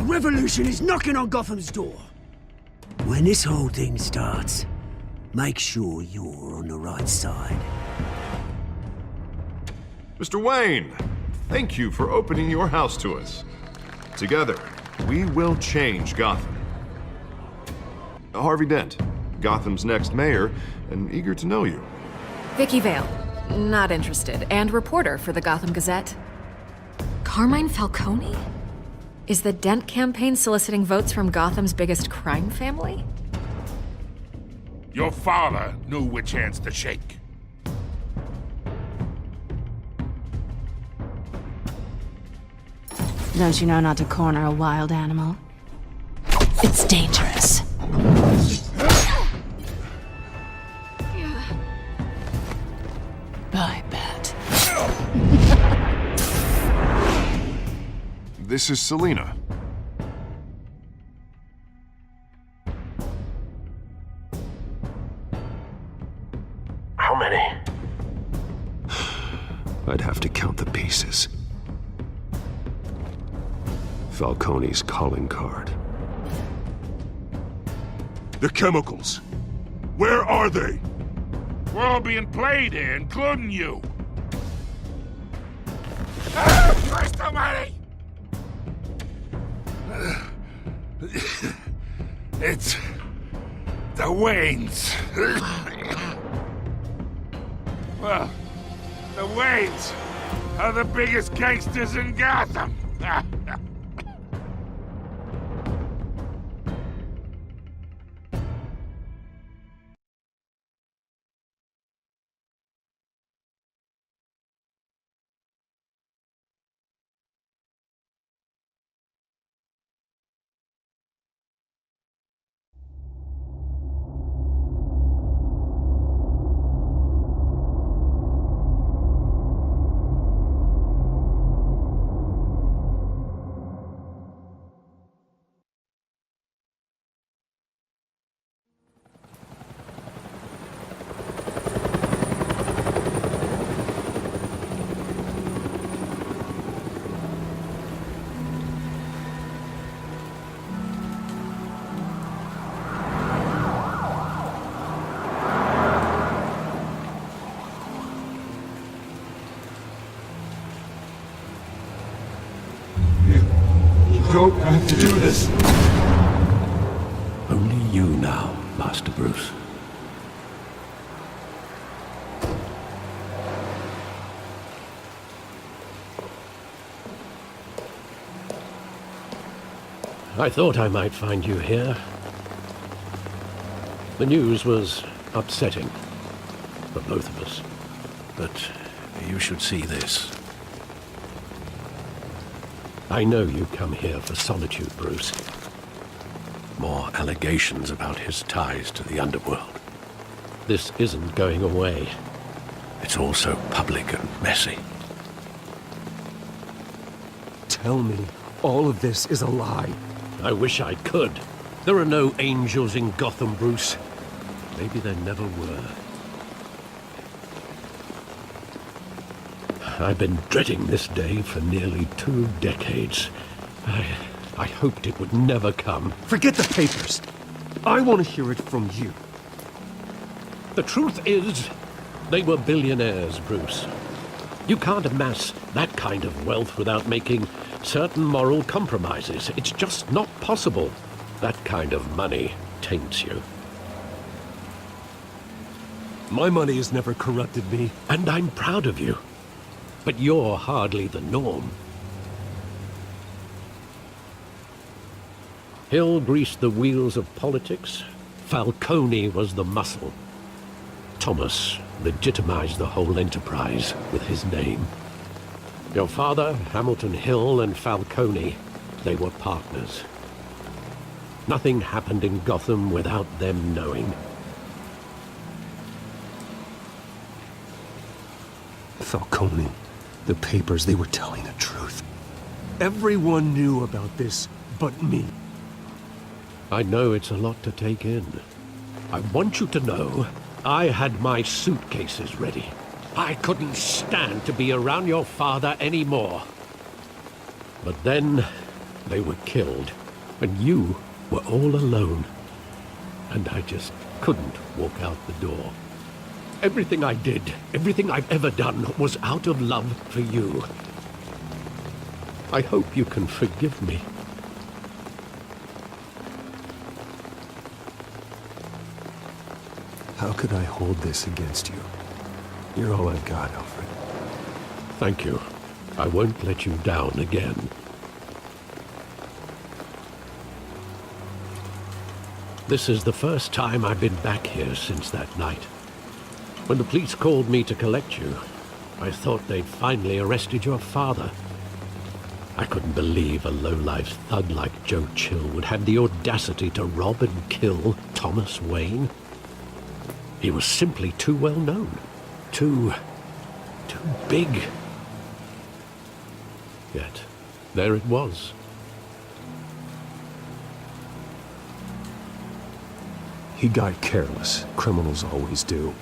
revolution is knocking on Gotham's door. When this whole thing starts, make sure you're on the right side. Mr. Wayne, thank you for opening your house to us. Together, we will change Gotham. Harvey Dent, Gotham's next mayor, and eager to know you. Vicky Vale, not interested, and reporter for the Gotham Gazette. Carmine Falcone? Is the Dent campaign soliciting votes from Gotham's biggest crime family? Your father knew which hands to shake. Don't you know not to corner a wild animal? It's dangerous. I bet. This is Selina. How many? I'd have to count the pieces. Falcone's calling card. The chemicals. Where are they? We're all being played here, including you. Christ almighty! It's the Waynes. Well, the Waynes are the biggest gangsters in Gotham. Don't have to do this. Only you now, Master Bruce. I thought I might find you here. The news was upsetting for both of us. But you should see this. I know you come here for solitude, Bruce. More allegations about his ties to the underworld. This isn't going away. It's all so public and messy. Tell me all of this is a lie. I wish I could. There are no angels in Gotham, Bruce. Maybe there never were. I've been dreading this day for nearly 2 decades. I hoped it would never come. Forget the papers. I want to hear it from you. The truth is, they were billionaires, Bruce. You can't amass that kind of wealth without making certain moral compromises. It's just not possible. That kind of money taints you. My money has never corrupted me. And I'm proud of you. But you're hardly the norm. Hill greased the wheels of politics. Falcone was the muscle. Thomas legitimized the whole enterprise with his name. Your father, Hamilton Hill, and Falcone, they were partners. Nothing happened in Gotham without them knowing. Falcone, the papers, they were telling the truth. Everyone knew about this but me. I know it's a lot to take in. I want you to know I had my suitcases ready. I couldn't stand to be around your father anymore. But then, They were killed, and you were all alone. And I just couldn't walk out the door. Everything I did, everything I've ever done, was out of love for you. I hope you can forgive me. How could I hold this against you? You're all I've got, Alfred. Thank you. I won't let you down again. This is the first time I've been back here since that night. When the police called me to collect you, I thought they'd finally arrested your father. I couldn't believe a low-life thug like Joe Chill would have the audacity to rob and kill Thomas Wayne. He was simply too well known. Too big. Yet, there it was. He got careless. Criminals always do.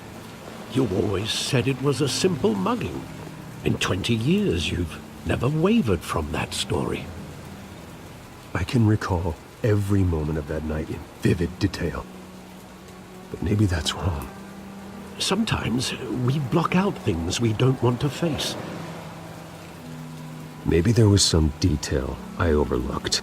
You always said it was a simple mugging. In 20 years, you've never wavered from that story. I can recall every moment of that night in vivid detail. But maybe that's wrong. Sometimes we block out things we don't want to face. Maybe there was some detail I overlooked.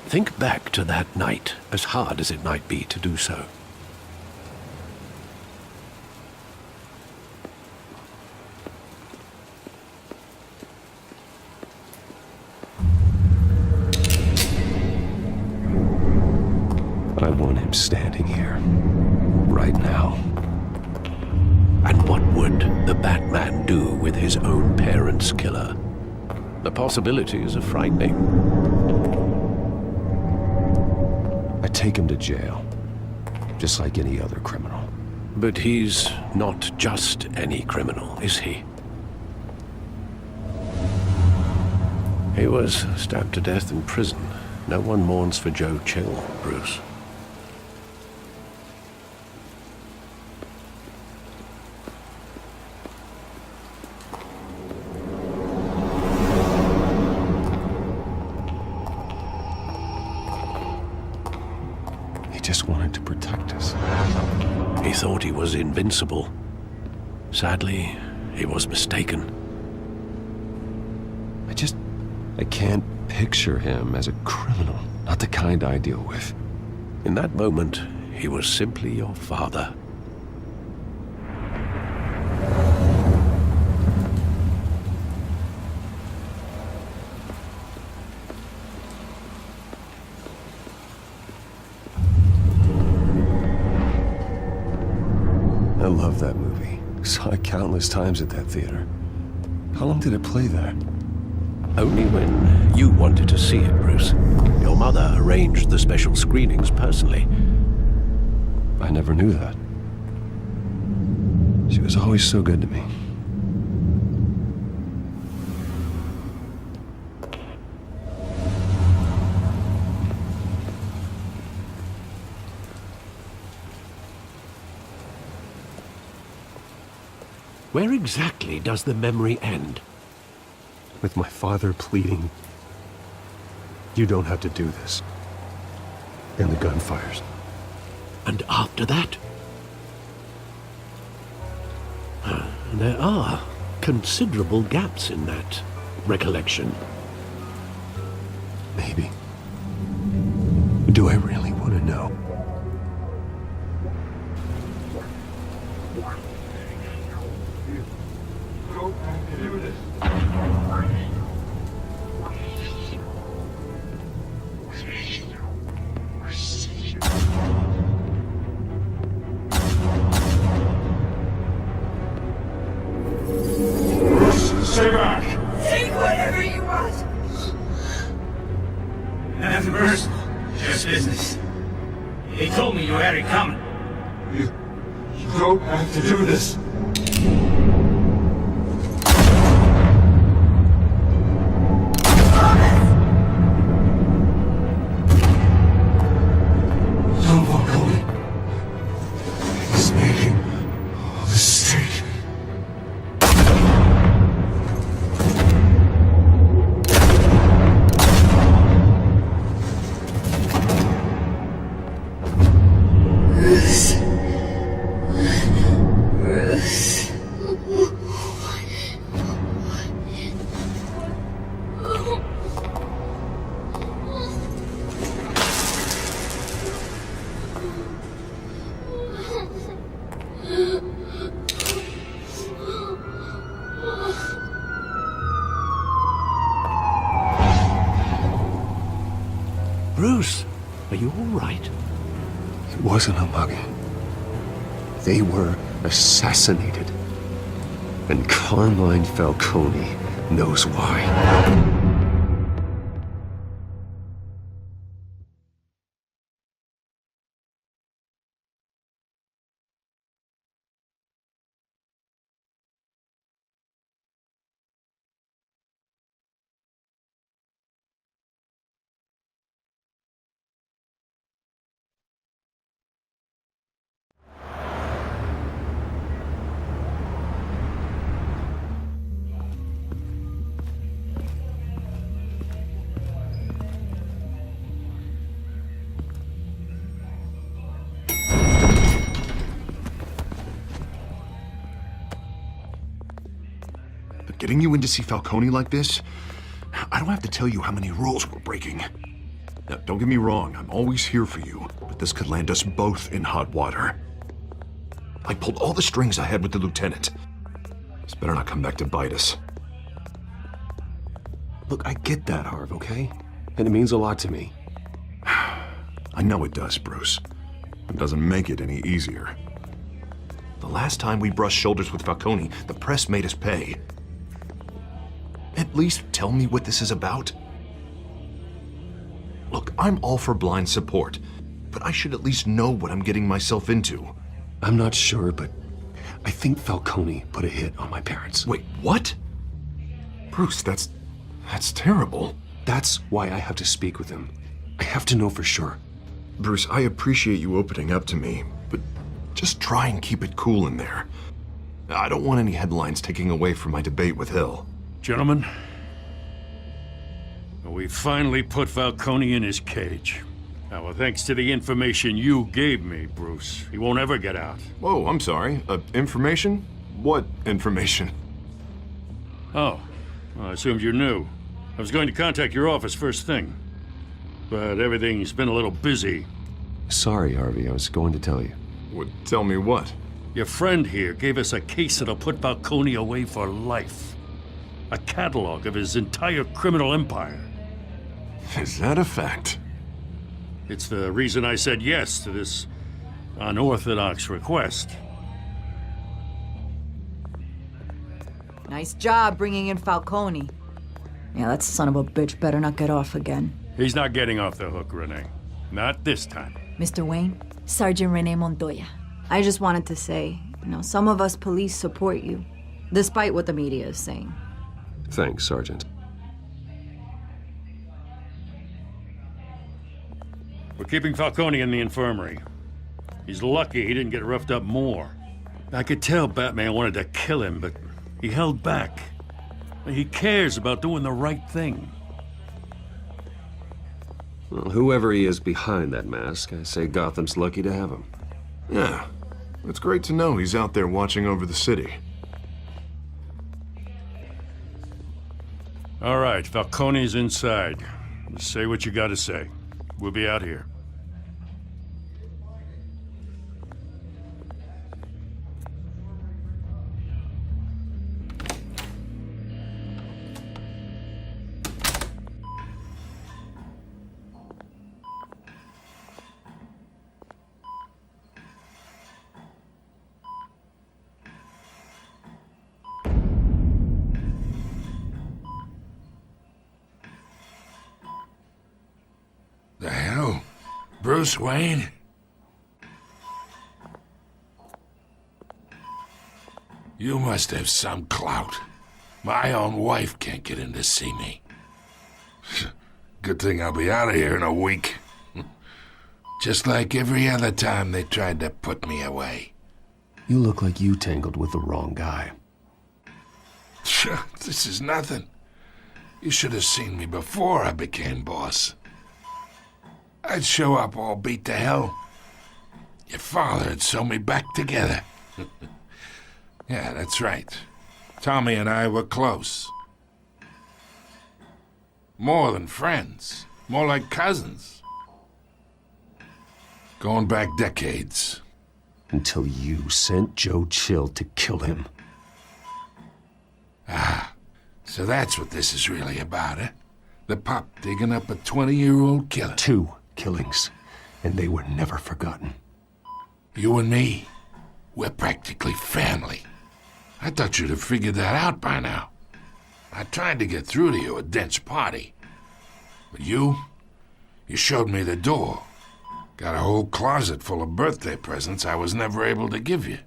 Think back to that night, as hard as it might be to do so. I want him standing here, right now. And what would the Batman do with his own parents' killer? The possibilities are frightening. I take him to jail, just like any other criminal. But he's not just any criminal, is he? He was stabbed to death in prison. No one mourns for Joe Chill, Bruce. Just wanted to protect us. He thought he was invincible. Sadly, he was mistaken. I can't picture him as a criminal. Not the kind I deal with. In that moment, he was simply your father. I love that movie. Saw it countless times at that theater. How long did it play there? Only when you wanted to see it, Bruce. Your mother arranged the special screenings personally. I never knew that. She was always so good to me. Where exactly does the memory end? With my father pleading, "You don't have to do this." And the gun fires. And after that? There are considerable gaps in that recollection. Maybe. Do I really want to know? Stay back! Take whatever you want. Nothing personal, just business. He told me you had it coming. You don't have to do this. Tom Falcone. He's making a mistake. Bruce, are you all right? It wasn't a mugging. They were assassinated. And Carmine Falcone knows why. But getting you in to see Falcone like this, I don't have to tell you how many rules we're breaking. Now, don't get me wrong, I'm always here for you, but this could land us both in hot water. I pulled all the strings I had with the lieutenant. This better not come back to bite us. Look, I get that, Harv, okay? And it means a lot to me. I know it does, Bruce. It doesn't make it any easier. The last time we brushed shoulders with Falcone, the press made us pay. At least tell me what this is about. Look, I'm all for blind support, but I should at least know what I'm getting myself into. I'm not sure, but I think Falcone put a hit on my parents. Wait, what? Bruce, that's terrible. That's why I have to speak with him. I have to know for sure. Bruce, I appreciate you opening up to me, but just try and keep it cool in there. I don't want any headlines taking away from my debate with Hill. Gentlemen, we finally put Falcone in his cage. Now, well, thanks to the information you gave me, Bruce, he won't ever get out. Whoa, I'm sorry. Information? What information? Oh, well, I assumed you knew. I was going to contact your office first thing, but everything's been a little busy. Sorry, Harvey, I was going to tell you. Tell me what? Your friend here gave us a case that'll put Falcone away for life. A catalog of his entire criminal empire. Is that a fact? It's the reason I said yes to this unorthodox request. Nice job bringing in Falcone. Yeah, that son of a bitch better not get off again. He's not getting off the hook, Renee. Not this time. Mr. Wayne, Sergeant Renee Montoya. I just wanted to say, some of us police support you, despite what the media is saying. Thanks, Sergeant. We're keeping Falcone in the infirmary. He's lucky he didn't get roughed up more. I could tell Batman wanted to kill him, but he held back. He cares about doing the right thing. Well, whoever he is behind that mask, I say Gotham's lucky to have him. Yeah, it's great to know he's out there watching over the city. All right, Falcone's inside. Just say what you gotta say. We'll be out here. The hell? Bruce Wayne? You must have some clout. My own wife can't get in to see me. Good thing I'll be out of here in a week. Just like every other time they tried to put me away. You look like you tangled with the wrong guy. This is nothing. You should have seen me before I became boss. I'd show up all beat to hell. Your father had sewn me back together. Yeah, that's right. Tommy and I were close. More than friends. More like cousins. Going back decades. Until you sent Joe Chill to kill him. Ah, so that's what this is really about, eh? The pup digging up a 20-year-old killer. 2 killings, and they were never forgotten. You and me, we're practically family. I thought you'd have figured that out by now. I tried to get through to you at Dent's party. But you showed me the door. Got a whole closet full of birthday presents I was never able to give you.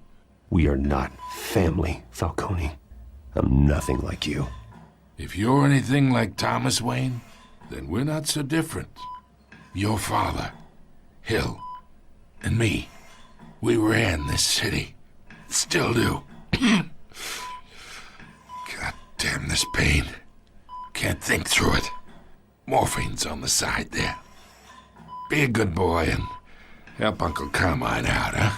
We are not family, Falcone. I'm nothing like you. If you're anything like Thomas Wayne, then we're not so different. Your father, Hill, and me, we ran this city. Still do. God damn this pain. Can't think through it. Morphine's on the side there. Be a good boy and help Uncle Carmine out, huh?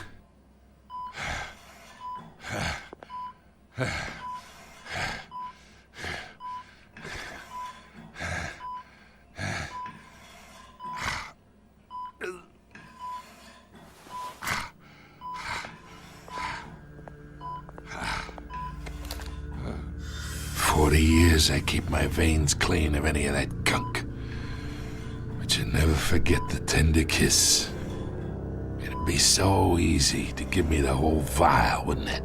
40 years I keep my veins clean of any of that gunk. But you never forget the tender kiss. It'd be so easy to give me the whole vial, wouldn't it?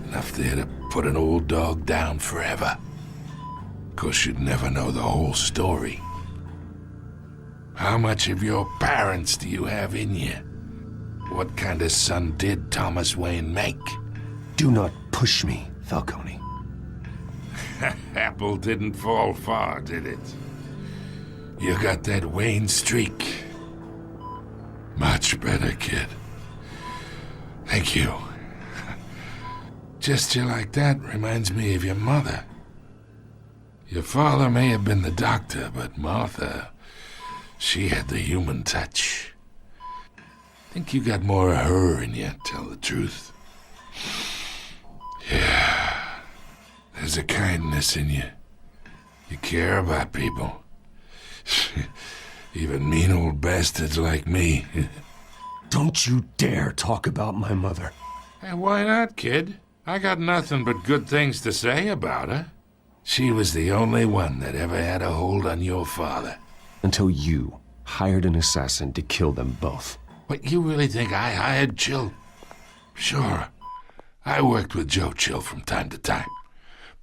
Enough there to put an old dog down forever. Of course, you'd never know the whole story. How much of your parents do you have in you? What kind of son did Thomas Wayne make? Do not push me, Falcone. Apple didn't fall far, did it? You got that Wayne streak. Much better, kid. Thank you. Gesture like that reminds me of your mother. Your father may have been the doctor, but Martha, she had the human touch. Think you got more of her in you, tell the truth. Yeah. There's a kindness in you. You care about people. Even mean old bastards like me. Don't you dare talk about my mother. Hey, why not, kid? I got nothing but good things to say about her. She was the only one that ever had a hold on your father. Until you hired an assassin to kill them both. What, you really think I hired Chill? Sure. I worked with Joe Chill from time to time.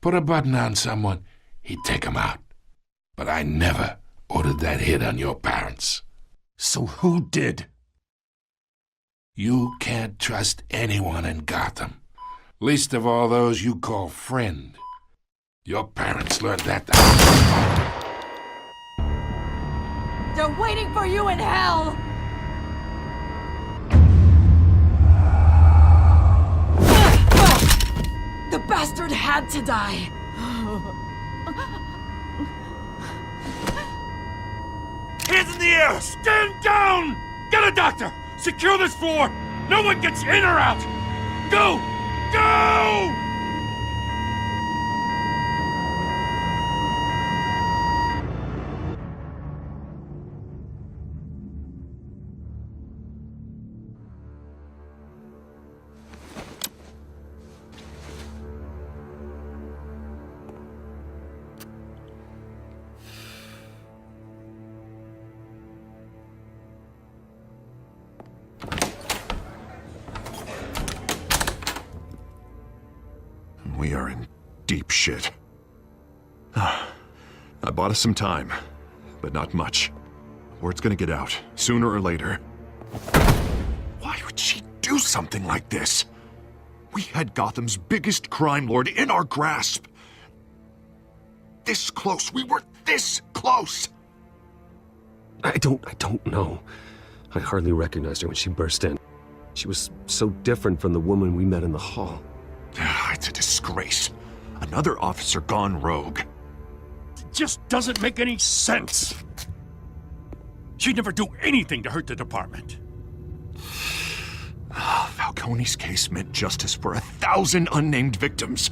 Put a button on someone, he'd take him out. But I never ordered that hit on your parents. So who did? You can't trust anyone in Gotham. Least of all those you call friend. Your parents learned that. They're waiting for you in hell! The bastard had to die! Hands in the air! Stand down! Get a doctor! Secure this floor! No one gets in or out! Go! Go! We are in deep shit. I bought us some time, but not much. Word's gonna get out, sooner or later. Why would she do something like this? We had Gotham's biggest crime lord in our grasp. This close. We were this close. I don't know. I hardly recognized her when she burst in. She was so different from the woman we met in the hall. It's a disgrace. Another officer gone rogue. It just doesn't make any sense. She'd never do anything to hurt the department. Falcone's case meant justice for 1,000 unnamed victims.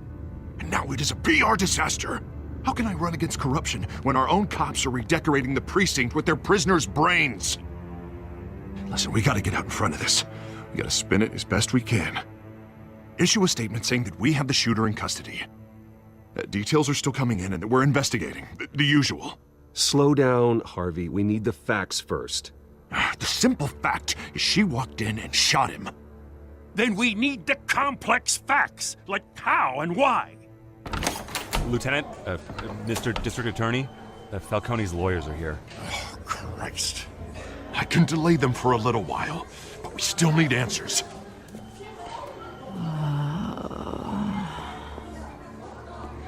And now it is a PR disaster. How can I run against corruption when our own cops are redecorating the precinct with their prisoners' brains? Listen, we gotta get out in front of this. We gotta spin it as best we can. Issue a statement saying that we have the shooter in custody. Details are still coming in and that we're investigating. The usual. Slow down, Harvey. We need the facts first. The simple fact is she walked in and shot him. Then we need the complex facts, like how and why. Lieutenant, Mr. District Attorney, Falcone's lawyers are here. Oh, Christ. I can delay them for a little while, but we still need answers.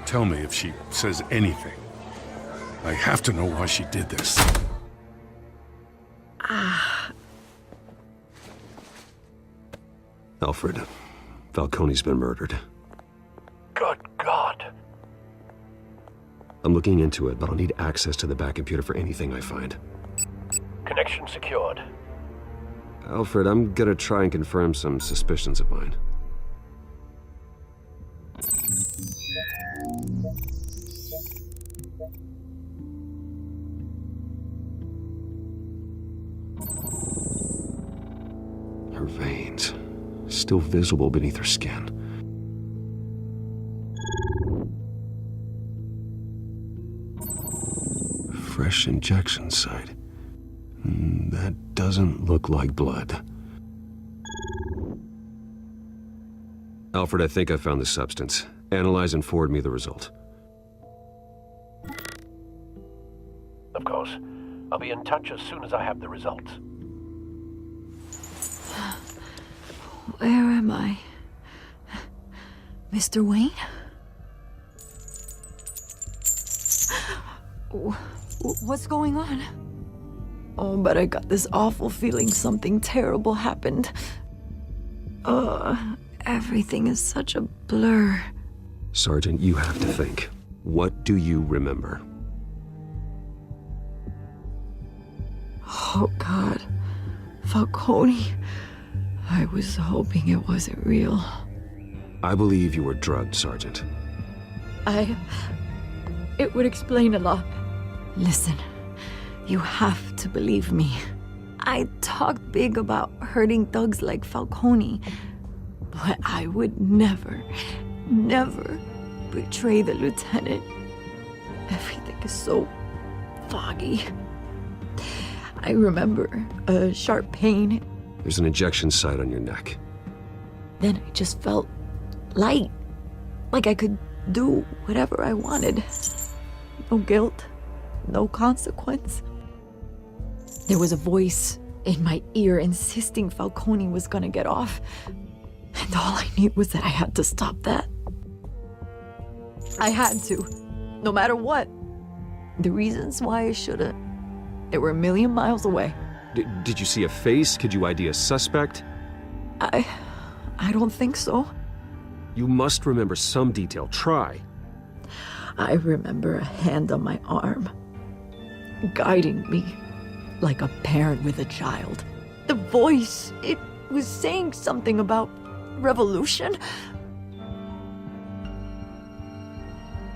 Tell me if she says anything. I have to know why she did this. Alfred, Falcone's been murdered. Good God. I'm looking into it, but I'll need access to the back computer for anything I find. Connection secured. Alfred, I'm gonna try and confirm some suspicions of mine. Her veins, still visible beneath her skin. Fresh injection site. That doesn't look like blood. Alfred, I think I found the substance. Analyze and forward me the result. Of course. I'll be in touch as soon as I have the results. Where am I? Mr. Wayne? What's going on? Oh, but I got this awful feeling something terrible happened. Everything is such a blur. Sergeant, you have to think. What do you remember? Oh, God. Falcone. I was hoping it wasn't real. I believe you were drugged, Sergeant. It would explain a lot. Listen, you have to believe me. I talked big about hurting thugs like Falcone, but I would never betray the lieutenant. Everything is so foggy. I remember a sharp pain. There's an injection site on your neck. Then I just felt light, like I could do whatever I wanted. No guilt, no consequence. There was a voice in my ear insisting Falcone was gonna get off. And all I knew was that I had to stop that. I had to, no matter what. The reasons why I shouldn't, they were a million miles away. Did you see a face? Could you ID a suspect? I don't think so. You must remember some detail. Try. I remember a hand on my arm, guiding me like a parent with a child. The voice, it was saying something about revolution.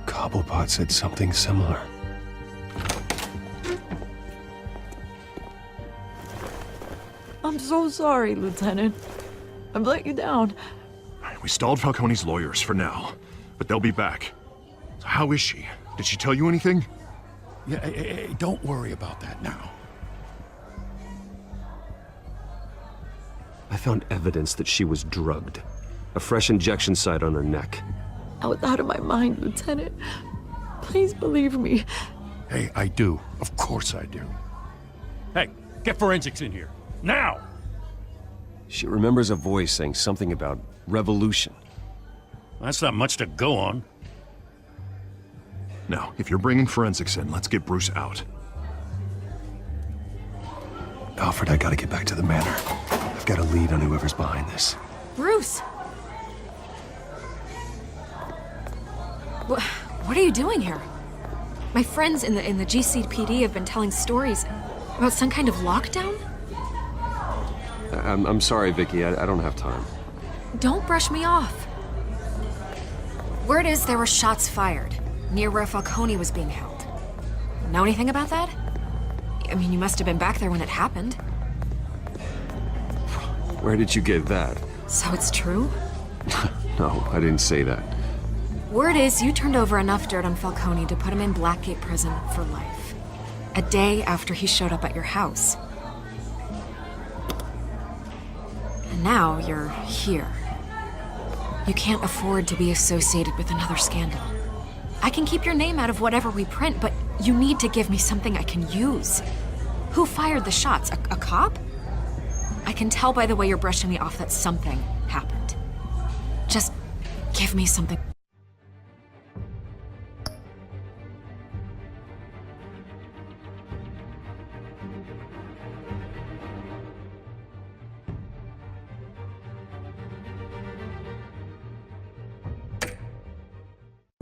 Cobblepot said something similar. I'm so sorry, Lieutenant. I've let you down. We stalled Falcone's lawyers for now, but they'll be back. So how is she? Did she tell you anything? Yeah, hey, don't worry about that now. I found evidence that she was drugged. A fresh injection site on her neck. I was out of my mind, Lieutenant. Please believe me. Hey, I do. Of course I do. Hey, get forensics in here. Now! She remembers a voice saying something about revolution. That's not much to go on. Now, if you're bringing forensics in, let's get Bruce out. Alfred, I gotta get back to the manor. I've got a lead on whoever's behind this. Bruce! What are you doing here? My friends in the GCPD have been telling stories about some kind of lockdown? I'm sorry, Vicky. I don't have time. Don't brush me off. Word is there were shots fired near where Falcone was being held. Know anything about that? I mean, you must have been back there when it happened. Where did you get that? So it's true? No, I didn't say that. Word is you turned over enough dirt on Falcone to put him in Blackgate Prison for life. A day after he showed up at your house. And now you're here. You can't afford to be associated with another scandal. I can keep your name out of whatever we print, but you need to give me something I can use. Who fired the shots? A cop? I can tell by the way you're brushing me off that something happened. Just give me something.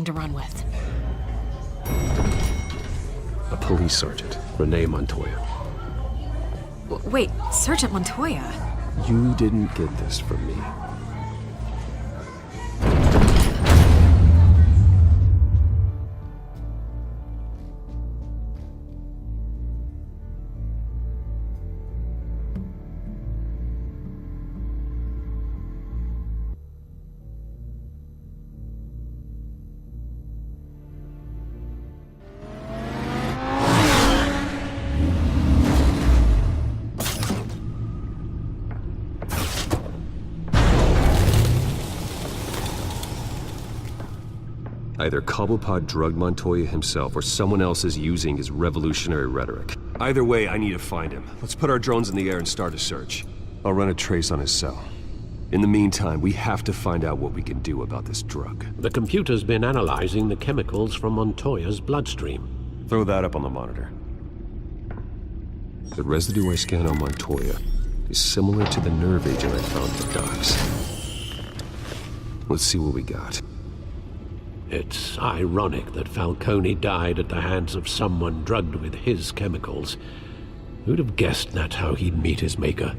To run with. A police sergeant, Renee Montoya. Wait, Sergeant Montoya? You didn't get this from me. Either Cobblepot drugged Montoya himself, or someone else is using his revolutionary rhetoric. Either way, I need to find him. Let's put our drones in the air and start a search. I'll run a trace on his cell. In the meantime, we have to find out what we can do about this drug. The computer's been analyzing the chemicals from Montoya's bloodstream. Throw that up on the monitor. The residue I scan on Montoya is similar to the nerve agent I found at the docks. Let's see what we got. It's ironic that Falcone died at the hands of someone drugged with his chemicals. Who'd have guessed that's how he'd meet his maker?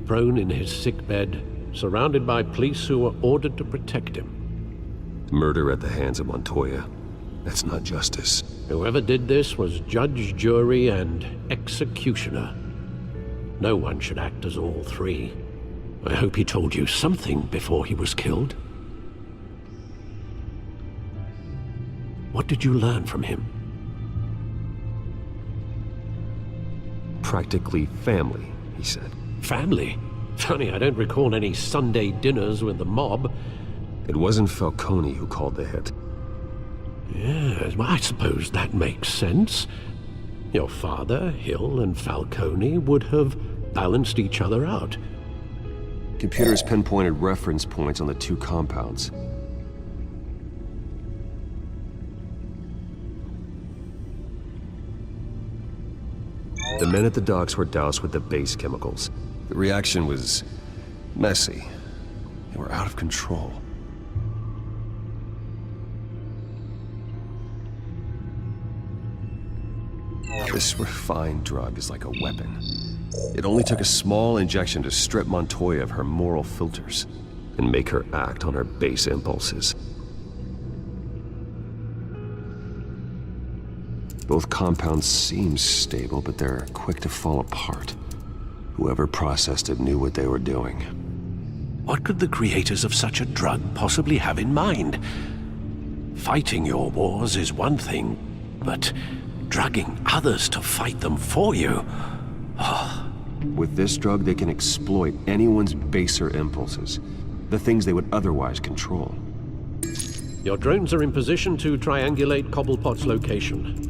Prone in his sickbed, surrounded by police who were ordered to protect him. Murder at the hands of Montoya. That's not justice. Whoever did this was judge, jury, and executioner. No one should act as all three. I hope he told you something before he was killed. What did you learn from him? Practically family, he said. Family? Funny, I don't recall any Sunday dinners with the mob. It wasn't Falcone who called the hit. Yes, well, I suppose that makes sense. Your father, Hill, and Falcone would have balanced each other out. Computers pinpointed reference points on the two compounds. The men at the docks were doused with the base chemicals. The reaction was messy. They were out of control. This refined drug is like a weapon. It only took a small injection to strip Montoya of her moral filters and make her act on her base impulses. Both compounds seem stable, but they're quick to fall apart. Whoever processed it knew what they were doing. What could the creators of such a drug possibly have in mind? Fighting your wars is one thing, but drugging others to fight them for you? With this drug, they can exploit anyone's baser impulses, the things they would otherwise control. Your drones are in position to triangulate Cobblepot's location.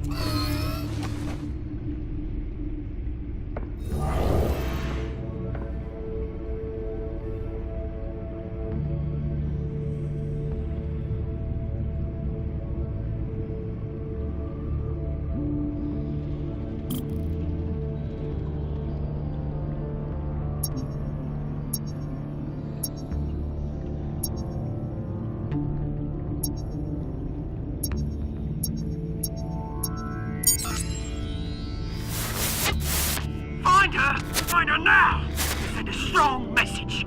Find her! Find her now! Send a strong message.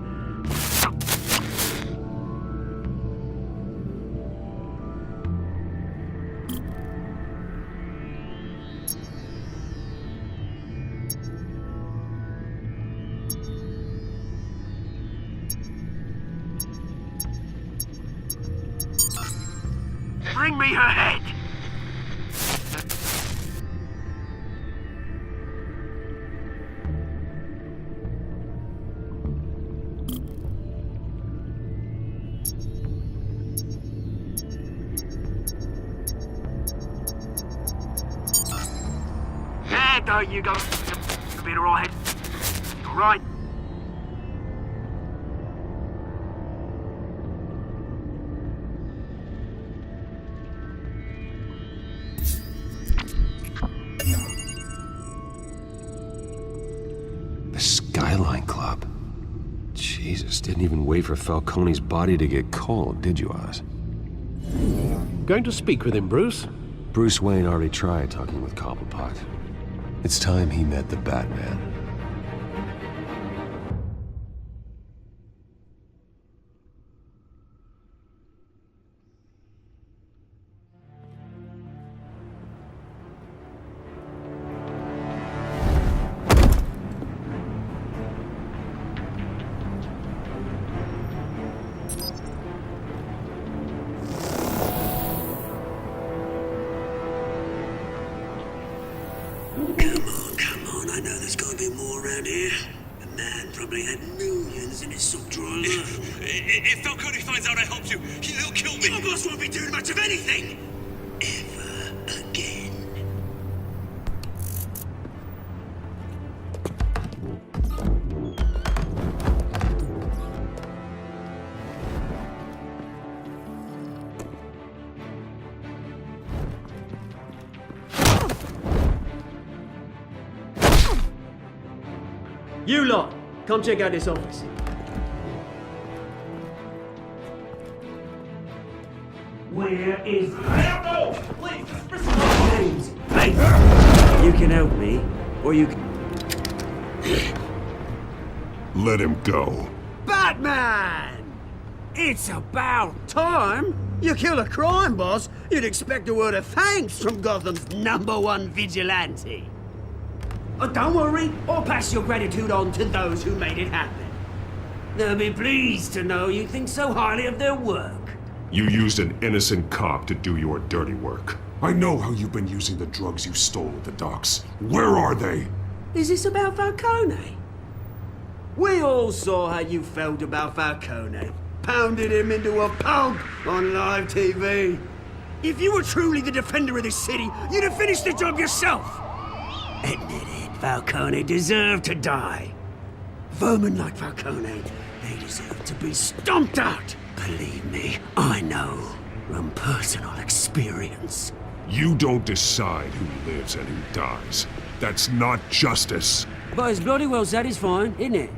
Bring me her head! There you go. You'll be alright. Alright. The Skyline Club. Jesus, didn't even wait for Falcone's body to get cold, did you, Oz? Going to speak with him, Bruce? Bruce Wayne already tried talking with Cobblepot. It's time he met the Batman. Come on, I know there's gonna be more around here. The man probably had millions in his sock drawer. If Falcone finds out I helped you, he'll kill me. Your boss won't be doing much of anything! Ever again. You lot, come check out this office. Where is... I don't know! Please, just listen. James, hey! You can help me, or you can... Let him go. Batman! It's about time! You kill a crime boss, you'd expect a word of thanks from Gotham's #1 vigilante. Oh, don't worry, I'll pass your gratitude on to those who made it happen. They'll be pleased to know you think so highly of their work. You used an innocent cop to do your dirty work. I know how you've been using the drugs you stole at the docks. Where are they? Is this about Falcone? We all saw how you felt about Falcone. Pounded him into a pulp on live TV. If you were truly the defender of this city, you'd have finished the job yourself. Admit it, Falcone deserved to die. Vermin like Falcone, they deserve to be stomped out. Believe me, I know from personal experience. You don't decide who lives and who dies. That's not justice. But it's bloody well satisfying, isn't it?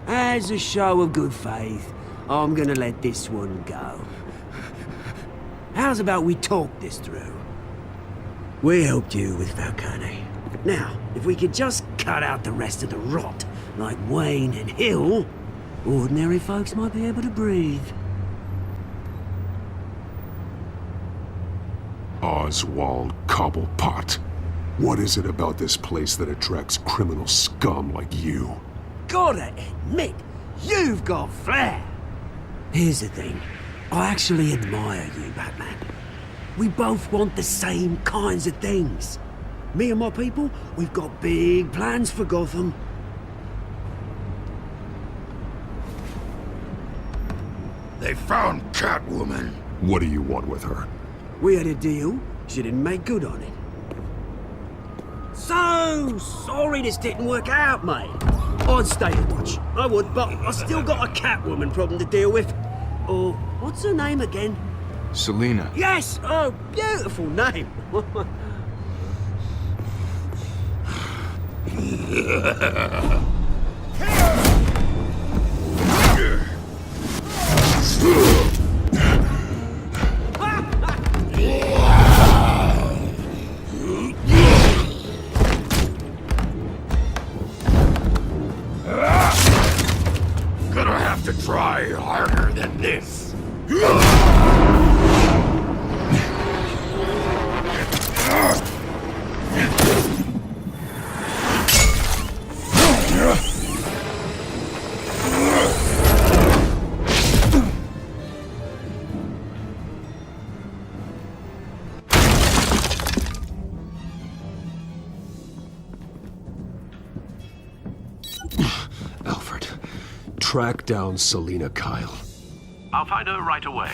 As a show of good faith, I'm gonna let this one go. How's about we talk this through? We helped you with Falcone. Now, if we could just cut out the rest of the rot, like Wayne and Hill, ordinary folks might be able to breathe. Oswald Cobblepot. What is it about this place that attracts criminal scum like you? Gotta admit, you've got flair. Here's the thing. I actually admire you, Batman. We both want the same kinds of things. Me and my people, we've got big plans for Gotham. They found Catwoman. What do you want with her? We had a deal. She didn't make good on it. So sorry this didn't work out, mate. I'd stay to watch. I would, but I still got a Catwoman problem to deal with. Oh, what's her name again? Selina. Yes! Oh, beautiful name. try harder than this. Alfred, track down Selina Kyle. I'll find her right away.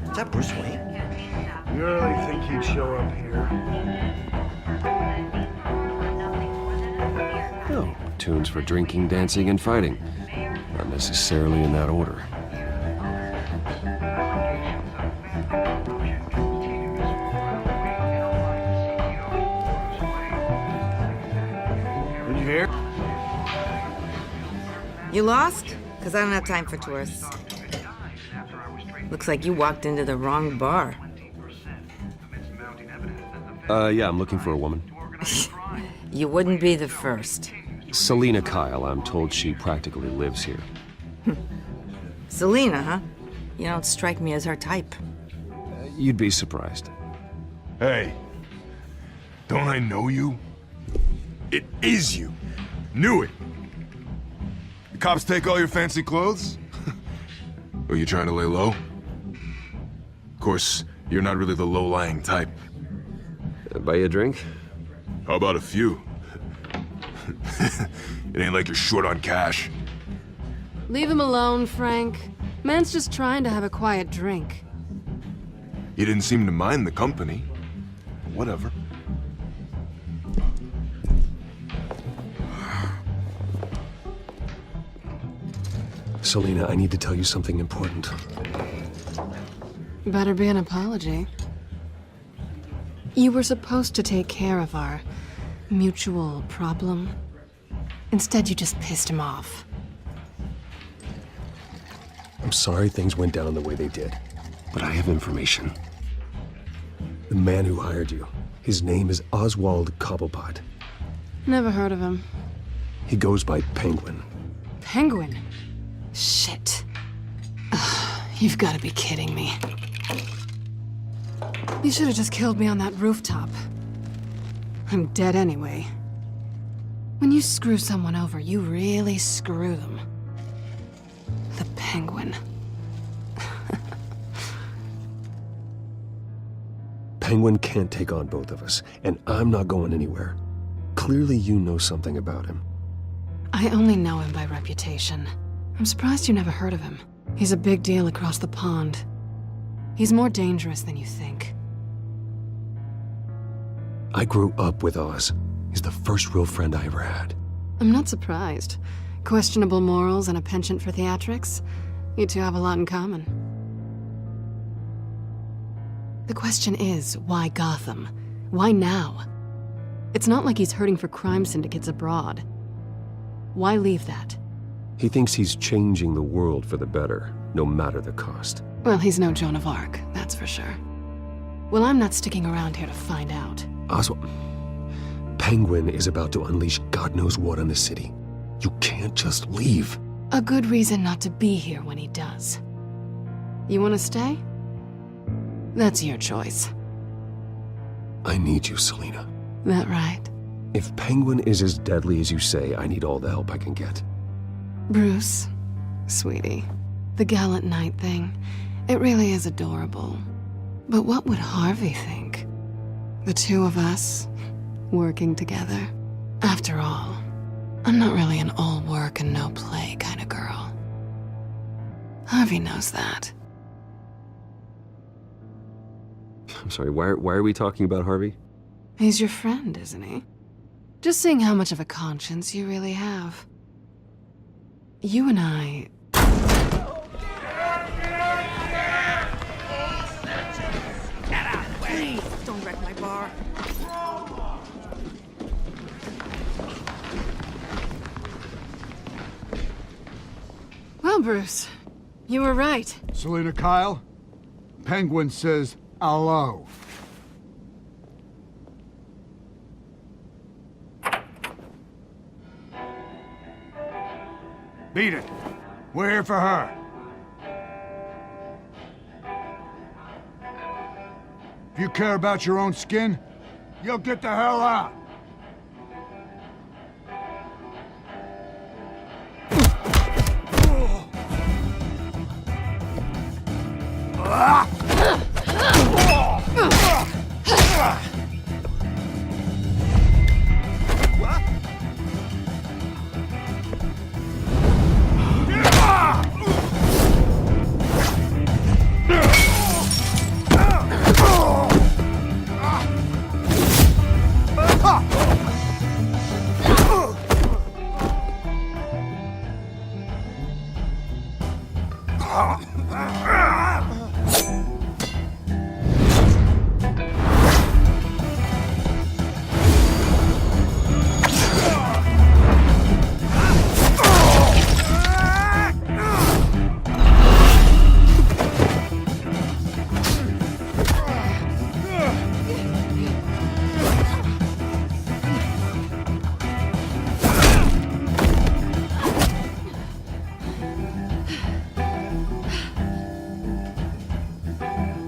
Is that Bruce Wayne? You really think he'd show up here? Oh, tunes for drinking, dancing, and fighting. Not necessarily in that order. Did you hear? You lost? Because I don't have time for tourists. Looks like you walked into the wrong bar. Yeah, I'm looking for a woman. You wouldn't be the first. Selina Kyle, I'm told she practically lives here. Selina, huh? You don't strike me as her type. You'd be surprised. Hey, don't I know you? It is you. Knew it. The cops take all your fancy clothes? Are you trying to lay low? Of course, you're not really the low-lying type. Buy you a drink? How about a few? It ain't like you're short on cash. Leave him alone, Frank. Man's just trying to have a quiet drink. You didn't seem to mind the company. Whatever. Selina, I need to tell you something important. Better be an apology. You were supposed to take care of our mutual problem. Instead, you just pissed him off. I'm sorry things went down the way they did, but I have information. The man who hired you, his name is Oswald Cobblepot. Never heard of him. He goes by Penguin. Penguin? Shit. Ugh, you've got to be kidding me. You should have just killed me on that rooftop. I'm dead anyway. When you screw someone over, you really screw them. The Penguin. Penguin can't take on both of us, and I'm not going anywhere. Clearly you know something about him. I only know him by reputation. I'm surprised you never heard of him. He's a big deal across the pond. He's more dangerous than you think. I grew up with Oz. He's the first real friend I ever had. I'm not surprised. Questionable morals and a penchant for theatrics. You two have a lot in common. The question is, why Gotham? Why now? It's not like he's hurting for crime syndicates abroad. Why leave that? He thinks he's changing the world for the better, no matter the cost. Well, he's no Joan of Arc, that's for sure. Well, I'm not sticking around here to find out. Oswald, Penguin is about to unleash God knows what on the city. You can't just leave. A good reason not to be here when he does. You want to stay? That's your choice. I need you, Selina. That right? If Penguin is as deadly as you say, I need all the help I can get. Bruce, sweetie, the gallant knight thing, it really is adorable. But what would Harvey think? The two of us, working together. After all, I'm not really an all work and no play kind of girl. Harvey knows that. I'm sorry, why are we talking about Harvey? He's your friend, isn't he? Just seeing how much of a conscience you really have. You and I... Please, don't wreck my bar. Well, Bruce, you were right. Selina Kyle, Penguin says hello. Beat it. We're here for her. If you care about your own skin, you'll get the hell out.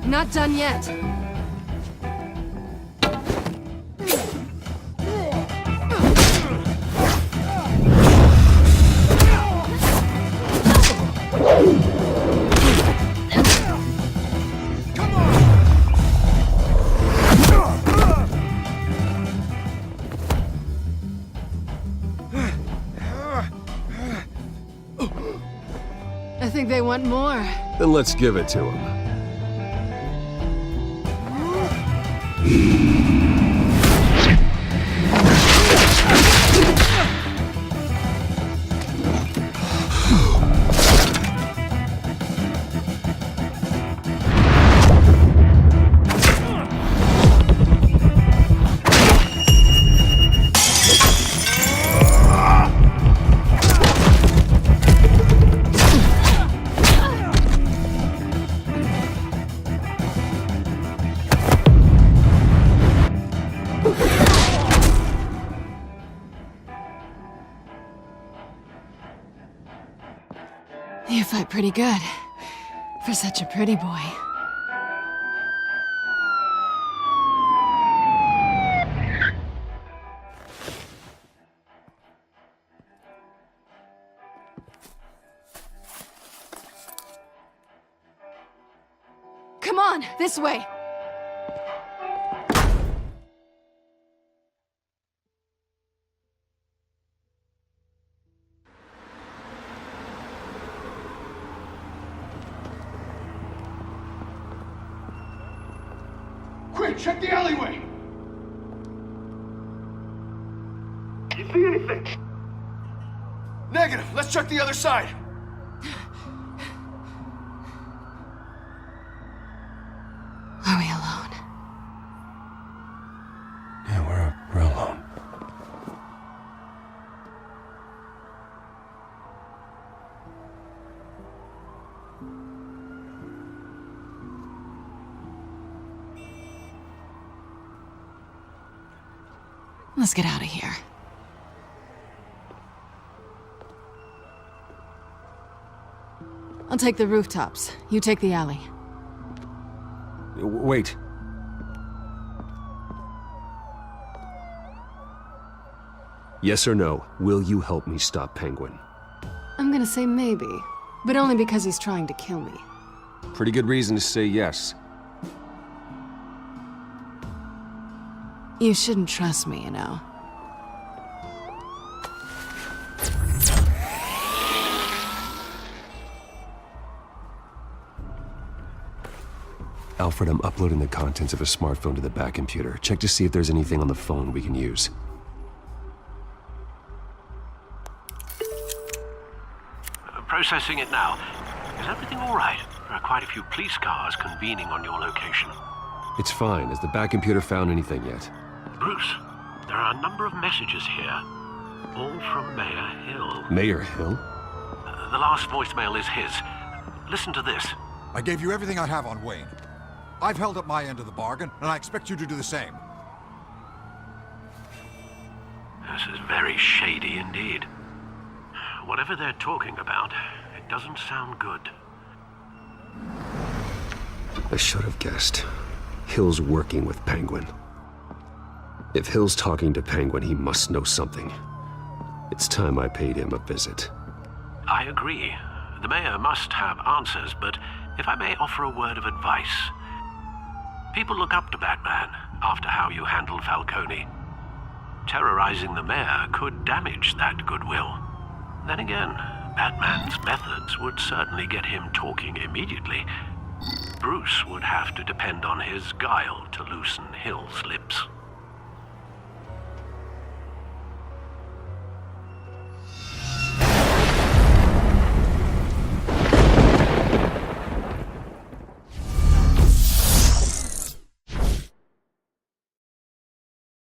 Not done yet. I think they want more. Then let's give it to him. You fight pretty good. For such a pretty boy. Come on, this way! Quick, check the alleyway! You see anything? Negative. Let's check the other side. Are we alone? Yeah, we're alone. Let's get out of here. I'll take the rooftops. You take the alley. Wait. Yes or no, will you help me stop Penguin? I'm gonna say maybe, but only because he's trying to kill me. Pretty good reason to say yes. You shouldn't trust me, you know. Alfred, I'm uploading the contents of a smartphone to the back computer. Check to see if there's anything on the phone we can use. Processing it now. Is everything all right? There are quite a few police cars convening on your location. It's fine. Has the back computer found anything yet? Bruce, there are a number of messages here. All from Mayor Hill. Mayor Hill? The last voicemail is his. Listen to this. I gave you everything I have on Wayne. I've held up my end of the bargain, and I expect you to do the same. This is very shady indeed. Whatever they're talking about, it doesn't sound good. I should have guessed. Hill's working with Penguin. If Hill's talking to Penguin, he must know something. It's time I paid him a visit. I agree. The mayor must have answers, but if I may offer a word of advice. People look up to Batman after how you handled Falcone. Terrorizing the mayor could damage that goodwill. Then again, Batman's methods would certainly get him talking immediately. Bruce would have to depend on his guile to loosen Hill's lips.